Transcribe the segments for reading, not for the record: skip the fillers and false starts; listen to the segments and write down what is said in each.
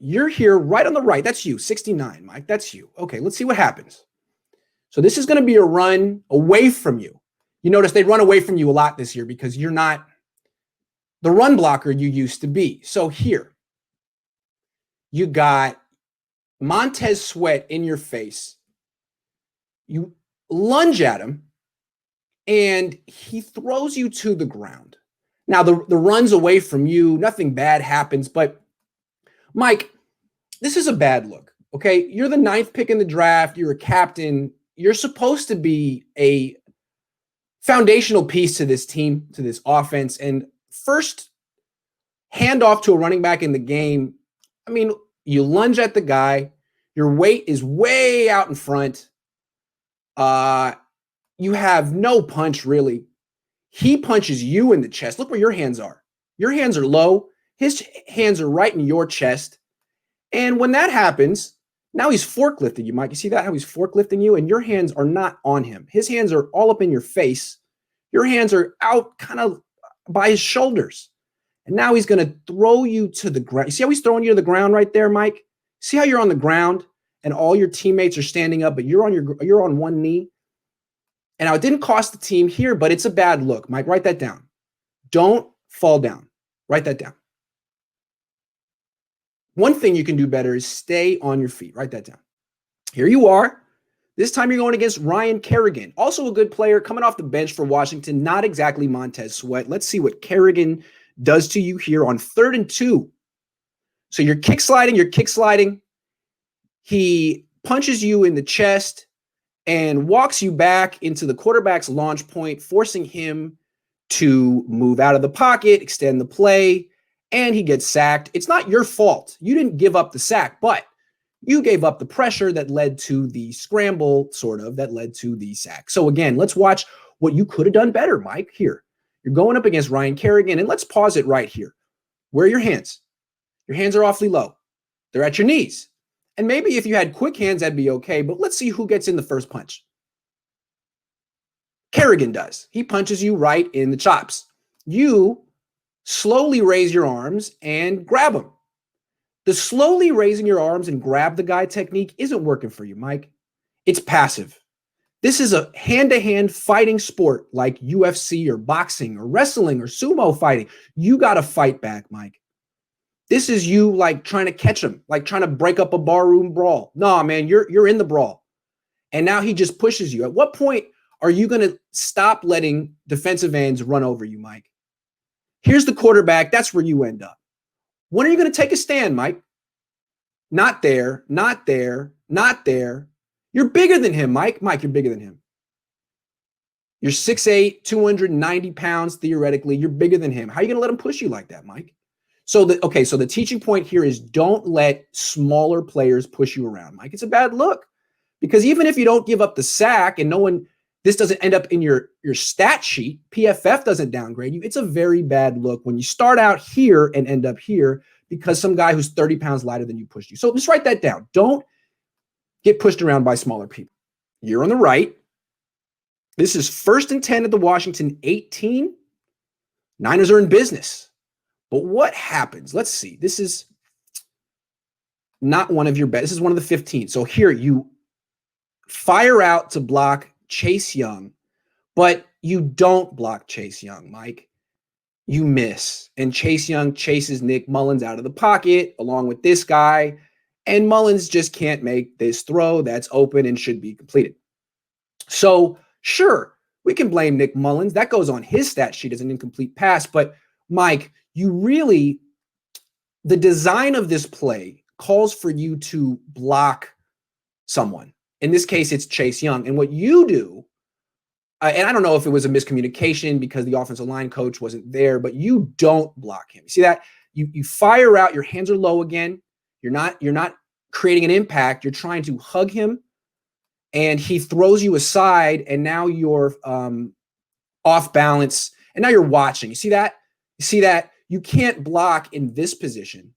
You're here right on the right. That's you, 69, Mike. That's you. Okay, let's see what happens. So this is going to be a run away from you. You notice they run away from you a lot this year because you're not the run blocker you used to be. So here, you got Montez Sweat in your face. You lunge at him, and he throws you to the ground. Now, the run's away from you. Nothing bad happens. But, Mike, this is a bad look, okay? You're the 9th pick in the draft. You're a captain. You're supposed to be a foundational piece to this team, to this offense. And first handoff to a running back in the game, I mean, you lunge at the guy. Your weight is way out in front. You have no punch, really. He punches you in the chest. Look where your hands are. Your hands are low. His hands are right in your chest. And when that happens, now he's forklifting you, Mike. You see that, how he's forklifting you? And your hands are not on him. His hands are all up in your face. Your hands are out kind of by his shoulders. And now he's going to throw you to the ground. You see how he's throwing you to the ground right there, Mike? See how you're on the ground and all your teammates are standing up, but you're on one knee? And now it didn't cost the team here, but it's a bad look. Mike, write that down. Don't fall down. Write that down. One thing you can do better is stay on your feet. Write that down. Here you are. This time you're going against Ryan Kerrigan, also a good player coming off the bench for Washington, not exactly Montez Sweat. Let's see what Kerrigan does to you here on 3rd and 2. So you're kick sliding. He punches you in the chest and walks you back into the quarterback's launch point, forcing him to move out of the pocket, extend the play, and he gets sacked. It's not your fault. You didn't give up the sack, but you gave up the pressure that led to the scramble, that led to the sack. So again, let's watch what you could have done better, Mike. Here, you're going up against Ryan Kerrigan, and let's pause it right here. Where are your hands? Your hands are awfully low. They're at your knees. And maybe if you had quick hands, that'd be okay, but let's see who gets in the first punch. Kerrigan does. He punches you right in the chops. You slowly raise your arms and grab him. The slowly raising your arms and grab the guy technique isn't working for you, Mike. It's passive. This is a hand-to-hand fighting sport like UFC or boxing or wrestling or sumo fighting. You got to fight back, Mike. This is you like trying to catch him, like trying to break up a barroom brawl. No, man, you're in the brawl. And now he just pushes you. At what point are you going to stop letting defensive ends run over you, Mike? Here's the quarterback. That's where you end up. When are you going to take a stand, Mike? Not there, not there, not there. You're bigger than him, Mike. Mike, you're bigger than him. You're 6'8", 290 pounds, theoretically. You're bigger than him. How are you going to let him push you like that, Mike? So the teaching point here is don't let smaller players push you around, Mike. It's a bad look because even if you don't give up the sack and this doesn't end up in your stat sheet, PFF doesn't downgrade you. It's a very bad look when you start out here and end up here because some guy who's 30 pounds lighter than you pushed you. So just write that down. Don't get pushed around by smaller people. You're on the right. This is 1st and 10 at the Washington 18. Niners are in business. But what happens? Let's see. This is not one of your best. This is one of the 15. So here you fire out to block Chase Young, but you don't block Chase Young, Mike. You miss. And Chase Young chases Nick Mullins out of the pocket along with this guy. And Mullins just can't make this throw that's open and should be completed. So sure, we can blame Nick Mullins. That goes on his stat sheet as an incomplete pass. But Mike, the design of this play calls for you to block someone. In this case, it's Chase Young. And what you do, and I don't know if it was a miscommunication because the offensive line coach wasn't there, but you don't block him. You see that? You fire out, your hands are low again. You're not creating an impact. You're trying to hug him, and he throws you aside, and now you're off balance, and now you're watching. You see that? You see that? You can't block in this position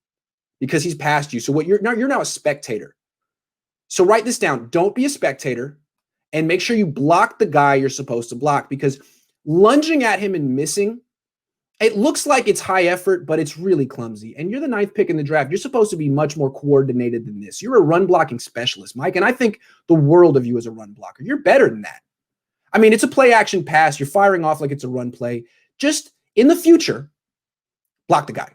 because he's past you. So you're now a spectator. So write this down. Don't be a spectator and make sure you block the guy you're supposed to block because lunging at him and missing It looks like it's high effort, but it's really clumsy. And you're the 9th pick in the draft. You're supposed to be much more coordinated than this. You're a run blocking specialist, Mike. And I think the world of you as a run blocker. You're better than that. I mean, it's a play action pass. You're firing off like it's a run play. Just in the future, block the guy.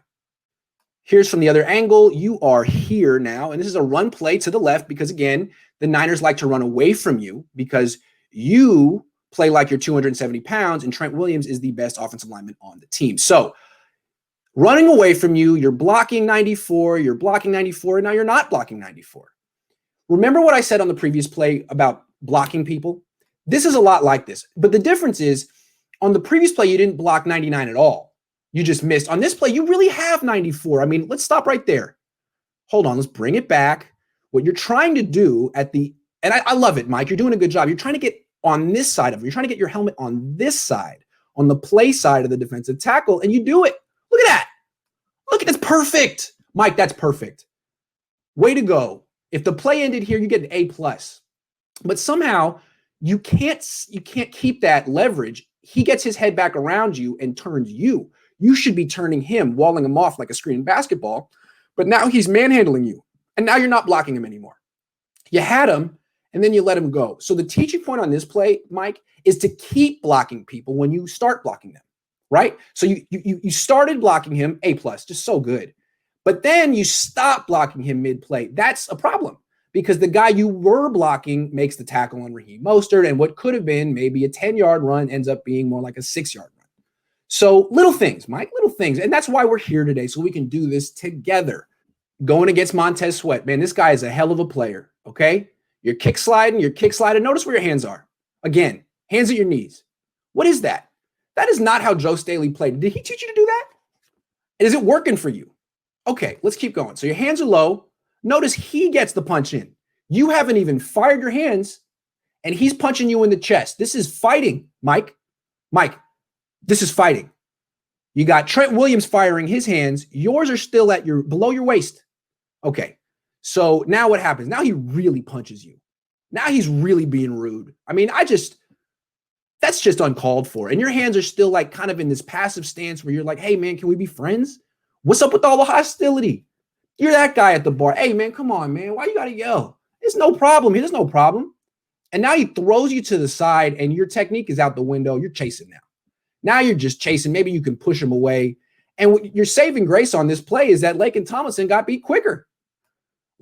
Here's from the other angle. You are here now. And this is a run play to the left because, again, the Niners like to run away from you because you play like you're 270 pounds, and Trent Williams is the best offensive lineman on the team. So running away from you, you're blocking 94, and now you're not blocking 94. Remember what I said on the previous play about blocking people? This is a lot like this. But the difference is, on the previous play, you didn't block 99 at all. You just missed. On this play, you really have 94. I mean, let's stop right there. Hold on, let's bring it back. What you're trying to do at the, and I love it, Mike, you're doing a good job. You're trying to get on this side of it. You're trying to get your helmet on this side, on the play side of the defensive tackle, and you do it. Look at that. Look, that's perfect. Mike, that's perfect. Way to go. If the play ended here, you get an A+. But somehow you can't keep that leverage. He gets his head back around you and turns you. You should be turning him, walling him off like a screen in basketball. But now he's manhandling you. And now you're not blocking him anymore. You had him, and then you let him go. So the teaching point on this play, Mike, is to keep blocking people when you start blocking them, right? So you started blocking him, A+, just so good. But then you stop blocking him mid-play. That's a problem because the guy you were blocking makes the tackle on Raheem Mostert, and what could have been maybe a 10-yard run ends up being more like a 6-yard run. So little things, Mike, little things. And that's why we're here today, so we can do this together. Going against Montez Sweat, man, this guy is a hell of a player, okay? You're kick sliding. Notice where your hands are. Again, hands at your knees. What is that? That is not how Joe Staley played. Did he teach you to do that? And is it working for you? Okay, let's keep going. So your hands are low. Notice he gets the punch in. You haven't even fired your hands, and he's punching you in the chest. This is fighting, Mike. Mike, this is fighting. You got Trent Williams firing his hands. Yours are still at below your waist. Okay. So now what happens? Now he really punches you. Now he's really being rude. I mean, that's just uncalled for. And your hands are still like kind of in this passive stance where you're like, hey man, can we be friends? What's up with all the hostility? You're that guy at the bar. Hey man, come on, man. Why you got to yell? There's no problem here. There's no problem. And now he throws you to the side and your technique is out the window. You're chasing now. Now you're just chasing. Maybe you can push him away. And what your saving grace on this play is that Laken Tomlinson got beat quicker.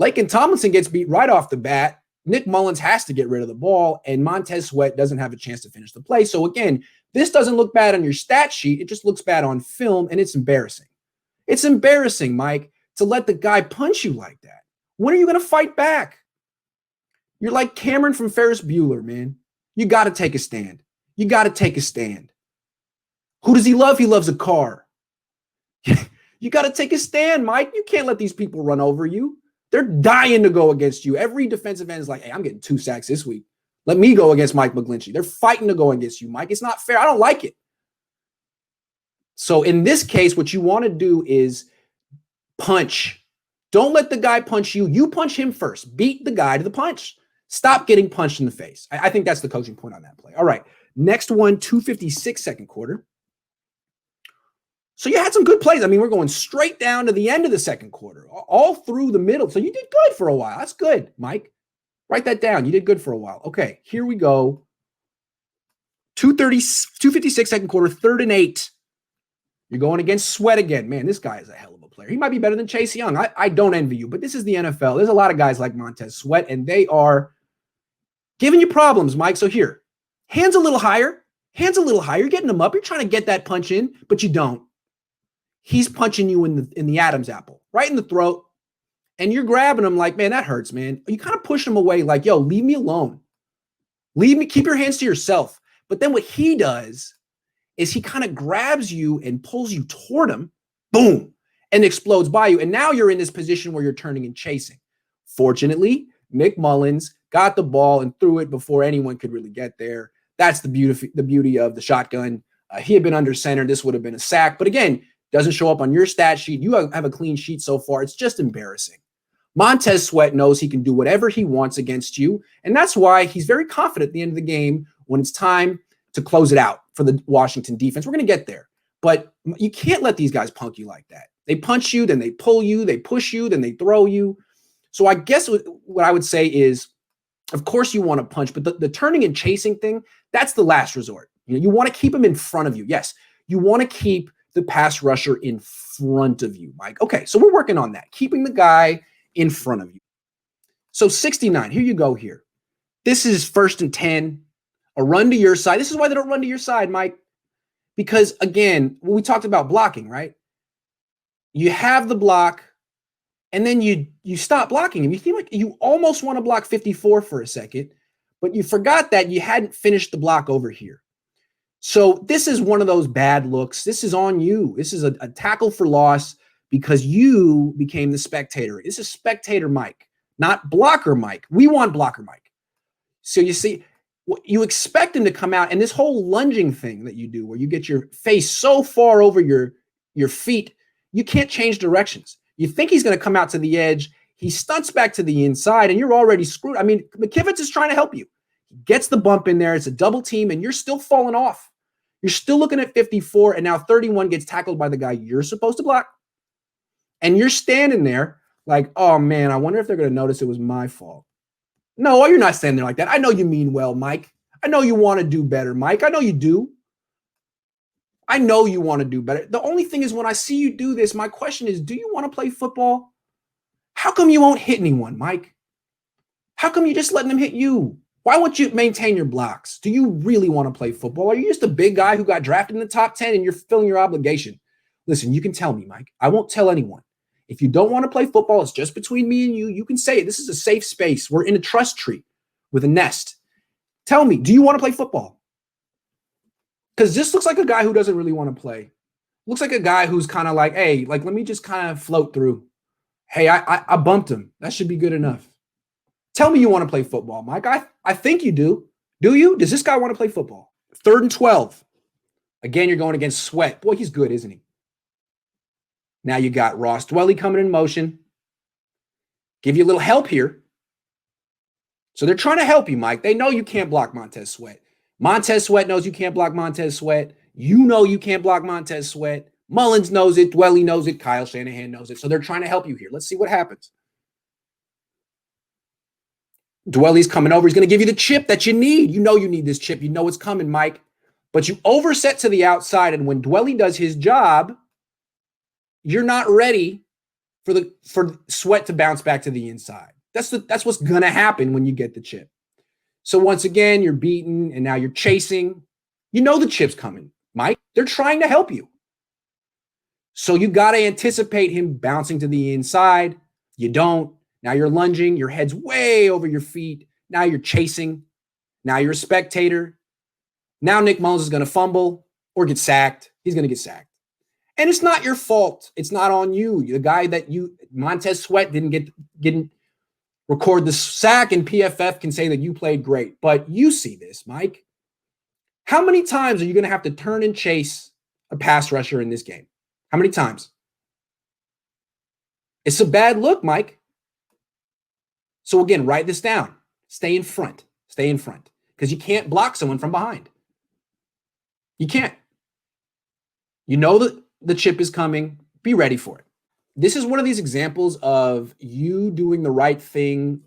Laken Tomlinson gets beat right off the bat. Nick Mullins has to get rid of the ball, and Montez Sweat doesn't have a chance to finish the play. So again, this doesn't look bad on your stat sheet. It just looks bad on film, and it's embarrassing. It's embarrassing, Mike, to let the guy punch you like that. When are you going to fight back? You're like Cameron from Ferris Bueller, man. You got to take a stand. You got to take a stand. Who does he love? He loves a car. You got to take a stand, Mike. You can't let these people run over you. They're dying to go against you. Every defensive end is like, hey, I'm getting 2 sacks this week. Let me go against Mike McGlinchey. They're fighting to go against you, Mike. It's not fair. I don't like it. So in this case, what you want to do is punch. Don't let the guy punch you. You punch him first. Beat the guy to the punch. Stop getting punched in the face. I think that's the coaching point on that play. All right. Next one, 2:56 second quarter. So you had some good plays. I mean, we're going straight down to the end of the second quarter, all through the middle. So you did good for a while. That's good, Mike. Write that down. You did good for a while. Okay, here we go. 2:56 second quarter, 3rd and 8. You're going against Sweat again. Man, this guy is a hell of a player. He might be better than Chase Young. I don't envy you, but this is the NFL. There's a lot of guys like Montez Sweat, and they are giving you problems, Mike. So here, hands a little higher. Hands a little higher. You're getting them up. You're trying to get that punch in, but you don't. He's punching you in the Adam's apple, right in the throat. And you're grabbing him like, man, that hurts, man. You kind of push him away like, yo, leave me alone. Leave me, keep your hands to yourself. But then what he does is he kind of grabs you and pulls you toward him, boom, and explodes by you. And now you're in this position where you're turning and chasing. Fortunately, Nick Mullins got the ball and threw it before anyone could really get there. That's the beauty of the shotgun. He had been under center. This would have been a sack. But again, doesn't show up on your stat sheet. You have a clean sheet so far. It's just embarrassing. Montez Sweat knows he can do whatever he wants against you, and that's why he's very confident at the end of the game when it's time to close it out for the Washington defense. We're going to get there. But you can't let these guys punk you like that. They punch you, then they pull you, they push you, then they throw you. So I guess what I would say is, of course you want to punch, but the turning and chasing thing, that's the last resort. You want to keep them in front of you. Yes, you want to keep the pass rusher in front of you, Mike. Okay, so we're working on that, keeping the guy in front of you. So 69, here you go here. This is 1st and 10, a run to your side. This is why they don't run to your side, Mike. Because again, we talked about blocking, right? You have the block, and then you stop blocking him. You feel like you almost want to block 54 for a second, but you forgot that you hadn't finished the block over here. So this is one of those bad looks. This is on you. This is a tackle for loss because you became the spectator. This is spectator Mike, not blocker Mike. We want blocker Mike. So you see, you expect him to come out, and this whole lunging thing that you do where you get your face so far over your feet, you can't change directions. You think he's going to come out to the edge. He stunts back to the inside, and you're already screwed. I mean, McKivitz is trying to help you. He gets the bump in there. It's a double team, and you're still falling off. You're still looking at 54, and now 31 gets tackled by the guy you're supposed to block. And you're standing there like, oh, man, I wonder if they're going to notice it was my fault. No, you're not standing there like that. I know you mean well, Mike. I know you want to do better, Mike. I know you do. I know you want to do better. The only thing is when I see you do this, my question is, do you want to play football? How come you won't hit anyone, Mike? How come you're just letting them hit you? Why won't you maintain your blocks? Do you really want to play football? Are you just a big guy who got drafted in the top 10 and you're filling your obligation? Listen, you can tell me, Mike. I won't tell anyone. If you don't want to play football, it's just between me and you. You can say it. This is a safe space. We're in a trust tree with a nest. Tell me, do you want to play football? Because this looks like a guy who doesn't really want to play. Looks like a guy who's kind of like, hey, like, let me just kind of float through. Hey, I bumped him. That should be good enough. Tell me you want to play football, Mike. I think you do. Do you? Does this guy want to play football? 3rd and 12. Again, you're going against Sweat. Boy, he's good, isn't he? Now you got Ross Dwelley coming in motion. Give you a little help here. So they're trying to help you, Mike. They know you can't block Montez Sweat. Montez Sweat knows you can't block Montez Sweat. You know you can't block Montez Sweat. Mullins knows it. Dwelley knows it. Kyle Shanahan knows it. So they're trying to help you here. Let's see what happens. Dwelley's coming over. He's going to give you the chip that you need. You know you need this chip. You know it's coming, Mike. But you overset to the outside, and when Dwelley does his job, you're not ready for Sweat to bounce back to the inside. That's what's going to happen when you get the chip. So once again, you're beaten, and now you're chasing. You know the chip's coming, Mike. They're trying to help you. So you got to anticipate him bouncing to the inside. You don't. Now you're lunging. Your head's way over your feet. Now you're chasing. Now you're a spectator. Now Nick Mullins is going to fumble or get sacked. He's going to get sacked. And it's not your fault. It's not on you. The guy that Montez Sweat didn't record the sack, and PFF can say that you played great. But you see this, Mike. How many times are you going to have to turn and chase a pass rusher in this game? How many times? It's a bad look, Mike. So again, write this down. Stay in front. Stay in front. Because you can't block someone from behind. You can't. You know that the chip is coming. Be ready for it. This is one of these examples of you doing the right thing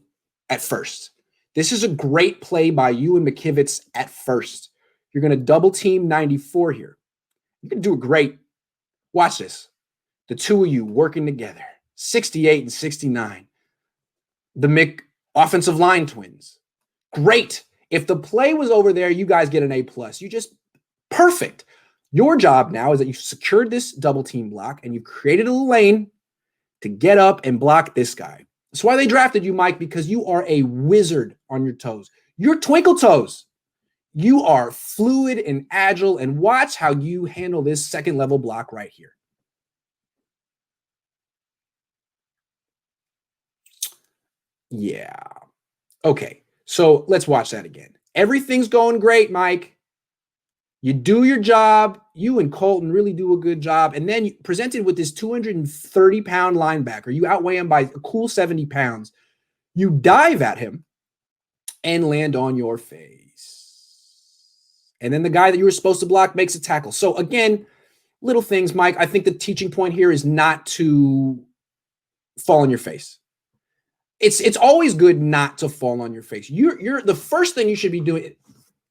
at first. This is a great play by you and McKivitz at first. You're going to double team 94 here. You're going to do it great. Watch this. The two of you working together. 68 and 69. The Mick offensive line twins. Great. If the play was over there, you guys get an A+. You just perfect. Your job now is that you've secured this double team block and you've created a lane to get up and block this guy. That's why they drafted you, Mike, because you are a wizard on your toes. You're twinkle toes. You are fluid and agile, and watch how you handle this second level block right here. Yeah. Okay. So let's watch that again. Everything's going great, Mike. You do your job. You and Colton really do a good job. And then you presented with this 230-pound linebacker. You outweigh him by a cool 70 pounds. You dive at him and land on your face. And then the guy that you were supposed to block makes a tackle. So again, Little things, Mike. I think the teaching point here is not to fall on your face. It's always good not to fall on your face. You're the first thing you should be doing.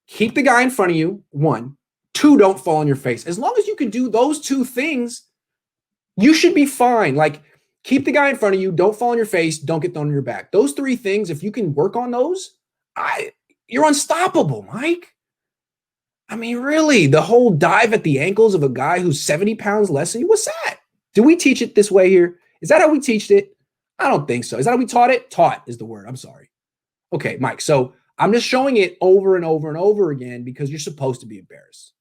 Keep the guy in front of you. 1, 2, don't fall on your face. As long as you can do those 2 things, you should be fine. Like, keep the guy in front of you. Don't fall on your face. Don't get thrown on your back. Those 3 things, if you can work on those, you're unstoppable, Mike. I mean, really, the whole dive at the ankles of a guy who's 70 pounds less than you, what's that? Do we teach it this way here? Is that how we teach it? I don't think so. Is that how we taught it? Taught is the word. I'm sorry. Okay, Mike. So I'm just showing it over and over and over again because you're supposed to be embarrassed.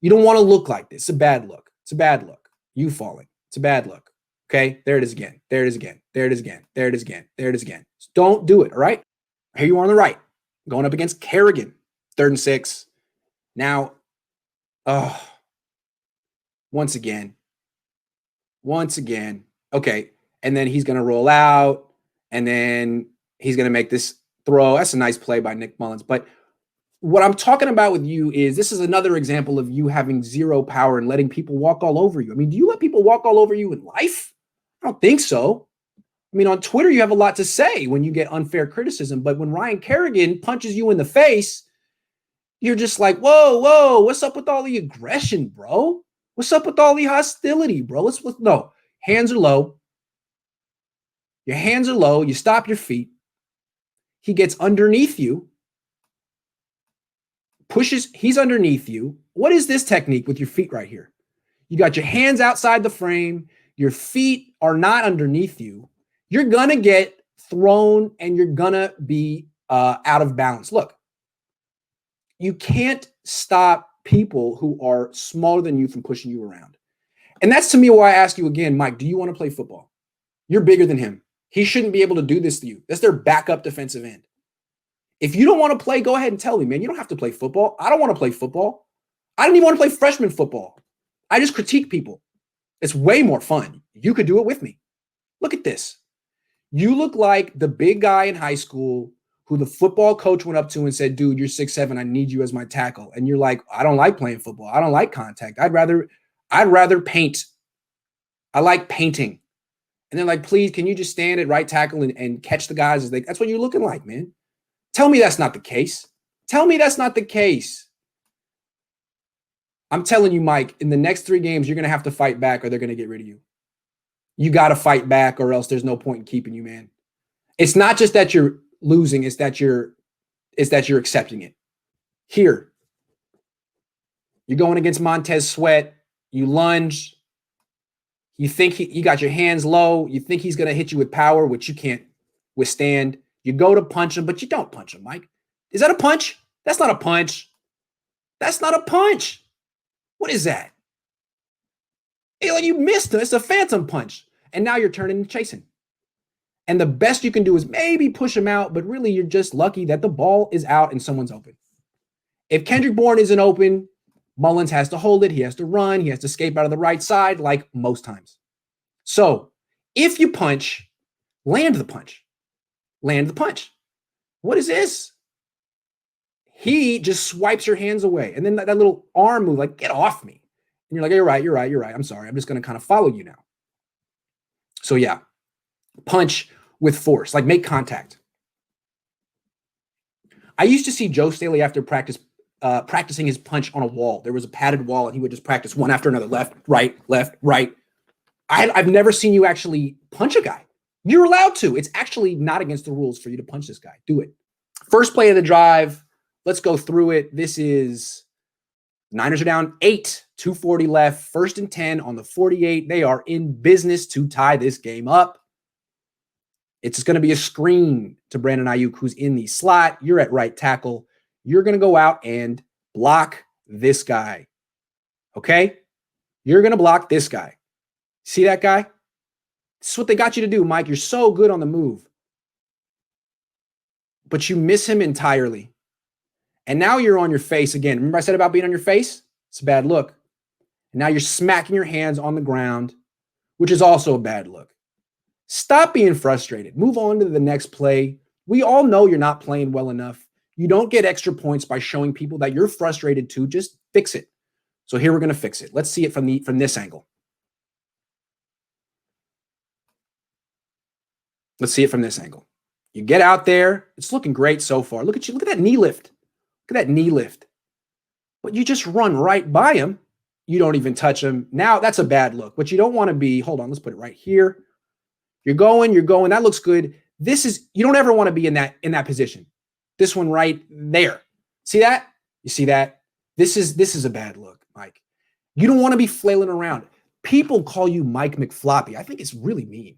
You don't want to look like this. It's a bad look. It's a bad look. You falling. It's a bad look. Okay, there it is again. There it is again. There it is again. There it is again. There it is again. So don't do it, all right? Here you are on the right, going up against Kerrigan, 3rd and 6. Now, once again. Okay, and then he's going to roll out, and then he's going to make this throw. That's a nice play by Nick Mullins. But what I'm talking about with you is this is another example of you having zero power and letting people walk all over you. I mean, do you let people walk all over you in life? I don't think so. I mean, on Twitter, you have a lot to say when you get unfair criticism. But when Ryan Kerrigan punches you in the face, you're just like, whoa, what's up with all the aggression, bro? What's up with all the hostility, bro? No, hands are low. Your hands are low. You stop your feet. He gets underneath you, pushes. He's underneath you. What is this technique with your feet right here? You got your hands outside the frame. Your feet are not underneath you. You're going to get thrown and you're going to be out of balance. Look, you can't stop people who are smaller than you from pushing you around. And that's to me why I ask you again, Mike, do you want to play football? You're bigger than him. He shouldn't be able to do this to you. That's their backup defensive end. If you don't want to play, go ahead and tell me, man. You don't have to play football. I don't want to play football. I don't even want to play freshman football. I just critique people. It's way more fun. You could do it with me. Look at this. You look like the big guy in high school who the football coach went up to and said, dude, you're 6'7". I need you as my tackle. And you're like, I don't like playing football. I don't like contact. I'd rather paint. I like painting. And they're like, please, can you just stand at right tackle and catch the guys? That's what you're looking like, man. Tell me that's not the case. Tell me that's not the case. I'm telling you, Mike, in the next 3 games, you're going to have to fight back or they're going to get rid of you. You got to fight back or else there's no point in keeping you, man. It's not just that you're losing, it's that you're accepting it. Here, you're going against Montez Sweat. You lunge. You think you got your hands low. You think he's going to hit you with power, which you can't withstand. You go to punch him, but you don't punch him, Mike. Is that a punch? That's not a punch. That's not a punch. What is that? You missed him. It's a phantom punch. And now you're turning and chasing. And the best you can do is maybe push him out, but really you're just lucky that the ball is out and someone's open. If Kendrick Bourne isn't open, Mullins has to hold it. He has to run. He has to escape out of the right side like most times. So if you punch, land the punch. Land the punch. What is this? He just swipes your hands away. And then that little arm move, like, get off me. And you're like, you're right. I'm sorry. I'm just going to kind of follow you now. So yeah, punch with force, like make contact. I used to see Joe Staley after practicing his punch on a wall. There was a padded wall and he would just practice one after another, left, right. I've never seen you actually punch a guy. You're allowed to. It's actually not against the rules for you to punch this guy. Do it. First play of the drive. Let's go through it. This is Niners are down 8, 2:40 left, 1st and 10 on the 48. They are in business to tie this game up. It's going to be a screen to Brandon Ayuk, who's in the slot. You're at right tackle. You're going to go out and block this guy. Okay? You're going to block this guy. See that guy? This is what they got you to do, Mike. You're so good on the move. But you miss him entirely. And now you're on your face again. Remember I said about being on your face? It's a bad look. And now you're smacking your hands on the ground, which is also a bad look. Stop being frustrated. Move on to the next play. We all know you're not playing well enough. You don't get extra points by showing people that you're frustrated too. Just fix it. So here we're going to fix it. Let's see it from this angle. Let's see it from this angle. You get out there. It's looking great so far. Look at you. Look at that knee lift. Look at that knee lift. But you just run right by him. You don't even touch him. Now that's a bad look. What you don't want to be, hold on, let's put it right here. You're going. That looks good. You don't ever want to be in that position. This one right there. See that? You see that? This is a bad look, Mike. You don't want to be flailing around. People call you Mike McFloppy. I think it's really mean.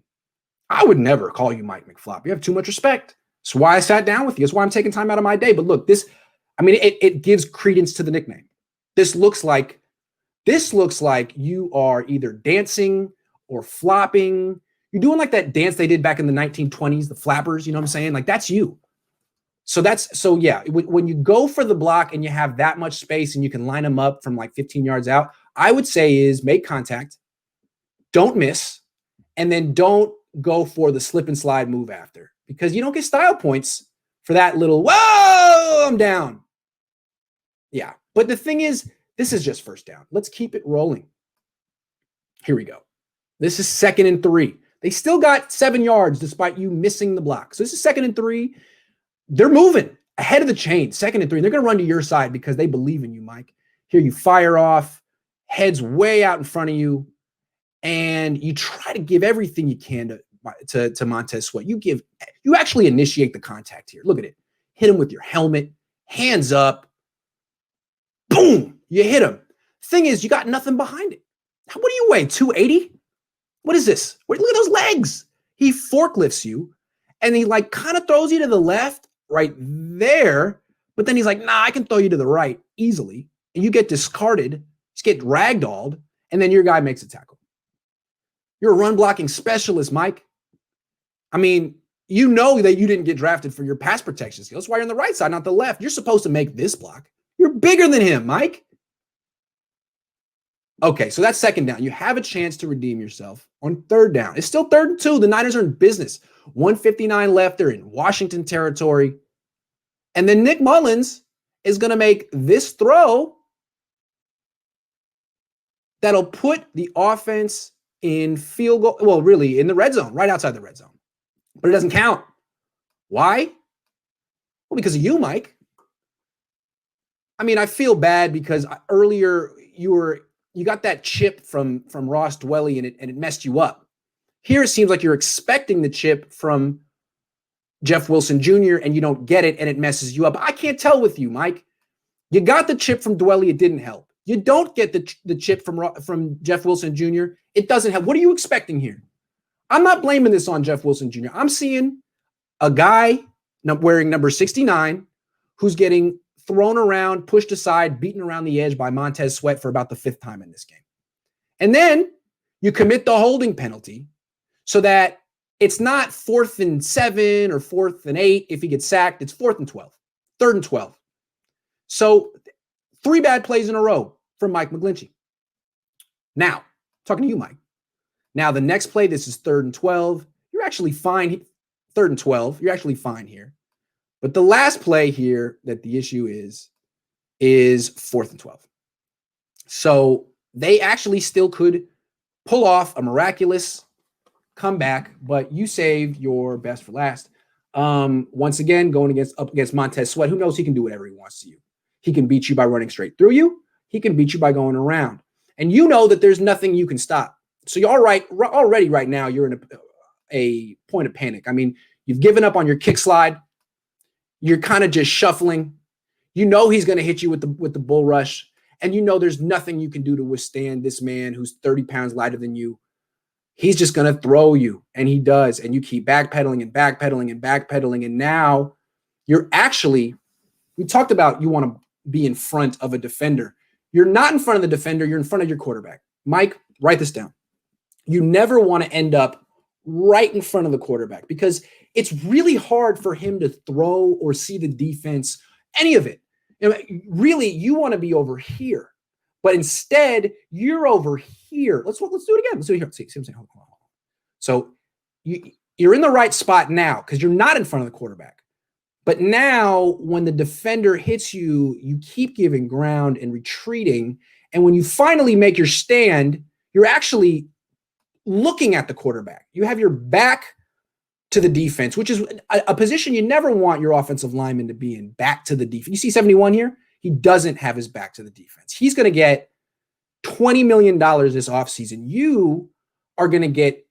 I would never call you Mike McFloppy. You have too much respect. That's why I sat down with you. That's why I'm taking time out of my day. But look, it gives credence to the nickname. This looks like you are either dancing or flopping. You're doing like that dance they did back in the 1920s, the flappers, you know what I'm saying? Like that's you. So yeah, when you go for the block and you have that much space and you can line them up from like 15 yards out, I would say is make contact, don't miss, and then don't go for the slip and slide move after, because you don't get style points for that little, whoa, I'm down. Yeah, but the thing is, this is just first down. Let's keep it rolling. Here we go. This is 2nd and 3. They still got 7 yards despite you missing the block. So this is 2nd and 3. They're moving ahead of the chain, 2nd and 3. They're going to run to your side because they believe in you, Mike. Here you fire off, heads way out in front of you, and you try to give everything you can to Montez Sweat. You actually initiate the contact here. Look at it. Hit him with your helmet, hands up. Boom! You hit him. Thing is, you got nothing behind it. What do you weigh? 280? What is this? Look at those legs. He forklifts you, and he like kind of throws you to the left right there, but then he's like, nah, I can throw you to the right easily, and you get discarded, just get ragdolled, and then your guy makes a tackle. You're a run blocking specialist, Mike. I mean, you know that you didn't get drafted for your pass protection skills. That's why you're on the right side, not the left. You're supposed to make this block. You're bigger than him, Mike. Okay, so that's 2nd down. You have a chance to redeem yourself on 3rd down. It's still 3rd and 2. The Niners are in business. 1:59 left. They're in Washington territory. And then Nick Mullins is going to make this throw that'll put the offense in field goal. Well, really in the red zone, right outside the red zone. But it doesn't count. Why? Well, because of you, Mike. I mean, I feel bad because earlier you got that chip from Ross Dwelley and it messed you up. Here it seems like you're expecting the chip from Jeff Wilson Jr. and you don't get it and it messes you up. I can't tell with you, Mike. You got the chip from Dwelley, it didn't help. You don't get the chip from Jeff Wilson Jr., it doesn't help. What are you expecting here? I'm not blaming this on Jeff Wilson Jr. I'm seeing a guy wearing number 69 who's getting thrown around, pushed aside, beaten around the edge by Montez Sweat for about the 5th time in this game. And then you commit the holding penalty so that it's not 4th and 7 or 4th and 8 if he gets sacked. It's 4th and 12, 3rd and 12. So 3 bad plays in a row from Mike McGlinchey. Now, talking to you, Mike. Now, the next play, this is 3rd and 12. You're actually fine. 3rd and 12. You're actually fine here. But the last play here that the issue is 4th and 12. So they actually still could pull off a miraculous comeback, but you saved your best for last. Once again, going up against Montez Sweat, who knows he can do whatever he wants to you. He can beat you by running straight through you. He can beat you by going around. And you know that there's nothing you can stop. So you're already right now, you're in a point of panic. I mean, you've given up on your kick slide. You're kind of just shuffling. You know he's going to hit you with the bull rush, and you know there's nothing you can do to withstand this man who's 30 pounds lighter than you. He's just going to throw you, and he does, and you keep backpedaling and backpedaling and backpedaling, and now you're actually – we talked about you want to be in front of a defender. You're not in front of the defender. You're in front of your quarterback. Mike, write this down. You never want to end up right in front of the quarterback because it's really hard for him to throw or see the defense, any of it. Really, you want to be over here, but instead you're over here. Let's do it again. Let's do it here. See what I'm saying? Hold on. So you're in the right spot now because you're not in front of the quarterback. But now when the defender hits you, you keep giving ground and retreating, And when you finally make your stand, you're actually looking at the quarterback. You have your back to the defense, which is a position you never want your offensive lineman to be in, back to the defense. You see 71 here? He doesn't have his back to the defense. He's going to get $20 million this offseason. You are going to get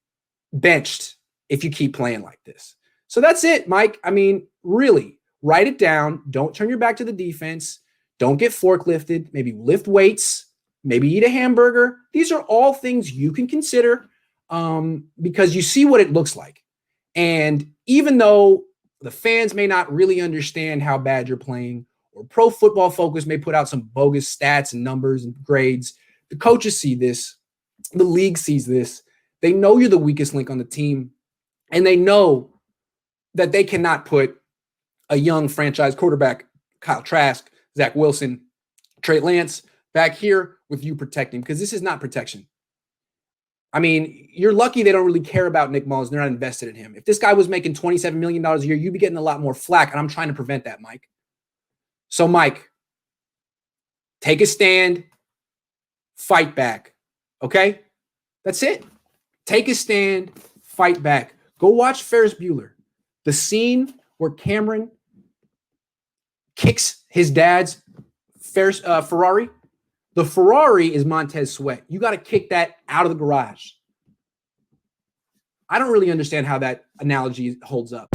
benched if you keep playing like this. So that's it, Mike. I mean, really, write it down. Don't turn your back to the defense. Don't get forklifted. Maybe lift weights. Maybe eat a hamburger. These are all things you can consider because you see what it looks like. And even though the fans may not really understand how bad you're playing, or Pro Football Focus may put out some bogus stats and numbers and grades, the coaches see this. The league sees this. They know you're the weakest link on the team, and they know that they cannot put a young franchise quarterback, Kyle Trask, Zach Wilson, Trey Lance, back here with you protecting, because this is not protection. I mean, you're lucky they don't really care about Nick Mullins. They're not invested in him. If this guy was making $27 million a year, you'd be getting a lot more flack, and I'm trying to prevent that, Mike. So, Mike, take a stand, fight back, okay? That's it. Take a stand, fight back. Go watch Ferris Bueller. The scene where Cameron kicks his dad's Ferrari. The Ferrari is Montez Sweat. You got to kick that out of the garage. I don't really understand how that analogy holds up.